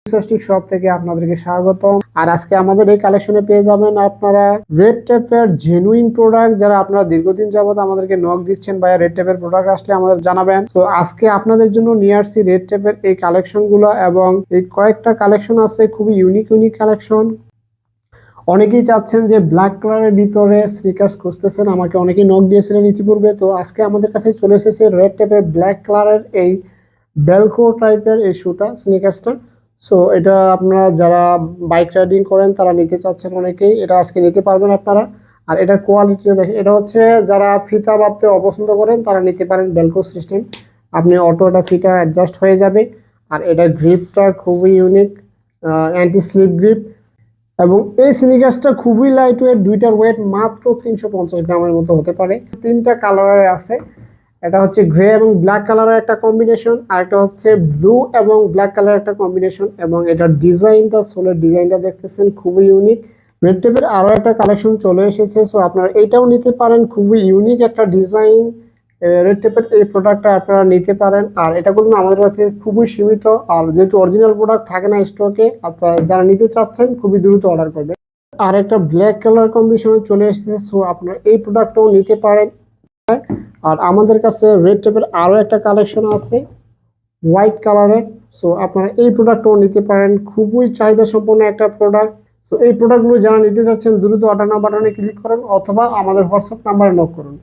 Stick shop থেকে আপনাদেরকে স্বাগতম। আর আজকে আমাদের এই কালেকশনে পেয়ে যাবেন আপনারা রেড টেপের জেনুইন প্রোডাক্ট, যারা আপনারা দীর্ঘদিন যাবত আমাদেরকে নক দিচ্ছেন ভাইয়া রেড টেপের প্রোডাক্ট আসলে আমাদের জানাবেন। তো আজকে আপনাদের জন্য নিয়ে আসছি রেড টেপের এই কালেকশন গুলো, এবং এই কয়েকটা কালেকশন আছে খুবই ইউনিক কালেকশন। অনেকেই চাচ্ছেন যে ব্ল্যাক কালারের ভিতরে স্নিকার্স খুঁজতেছেন, আমাকে অনেকেই নক দিয়েছিলেন ইতিপূর্বে। তো আজকে আমাদের কাছে চলে এসেছে রেড টেপের ব্ল্যাক কালারের এই বেলক্রো টাইপের এই শুটা স্নিকার্সটা। সো এটা আপনারা যারা বাইক রাইডিং করেন তারা নিতে চাচ্ছেন অনেকেই, এটা আজকে নিতে পারবেন আপনারা। আর এটার কোয়ালিটি দেখেন, এটা হচ্ছে যারা ফিতা বাঁধতে অপছন্দ করেন তারা নিতে পারেন বেলক্রো সিস্টেম। আপনি অটোটা ফিতা অ্যাডজাস্ট হয়ে যাবে। আর এটার গ্রিপটা খুবই ইউনিক, অ্যান্টি স্লিপ গ্রিপ। এবং এই স্নিকার্সটা খুবই লাইট ওয়েট, দুইটার ওয়েট মাত্র 350 গ্রামের মতো হতে পারে। তিনটা কালারে আছে, এটা হচ্ছে গ্রে এবং ব্ল্যাক কালারের একটা কম্বিনেশন, আর একটা হচ্ছে ব্লু এবং ব্ল্যাক কালারের একটা কম্বিনেশন। এবং এটার ডিজাইনটা, সোলের ডিজাইনটা দেখতেছেন খুবই ইউনিক। রেড টেপের আরো একটা কালেকশন চলে এসেছে, সো আপনারা এইটাও নিতে পারেন, খুবই ইউনিক একটা ডিজাইন। রেড টেপের এই প্রোডাক্টটা আপনারা নিতে পারেন। আর এটা কিন্তু আমাদের কাছে খুবই সীমিত, আর যেহেতু অরিজিনাল প্রোডাক্ট থাকে না স্টকে, যারা নিতে চাচ্ছেন খুবই দ্রুত অর্ডার করবেন। আর একটা ব্ল্যাক কালার কম্বিনেশনে চলে এসেছে, সো আপনারা এই প্রোডাক্টটাও নিতে পারেন। আর আমাদের কাছে রেড টেপের আরো একটা কালেকশন আছে হোয়াইট কালারের, সো আপনারা এই প্রোডাক্টটাও নিতে পারেন, খুবই চাহিদা সম্পন্ন একটা প্রোডাক্ট। সো এই প্রোডাক্টগুলো যারা নিতে চাচ্ছেন দ্রুত অর্ডার নাও বাটনে ক্লিক করুন, অথবা আমাদের হোয়াটসঅ্যাপ নাম্বারে নক করুন।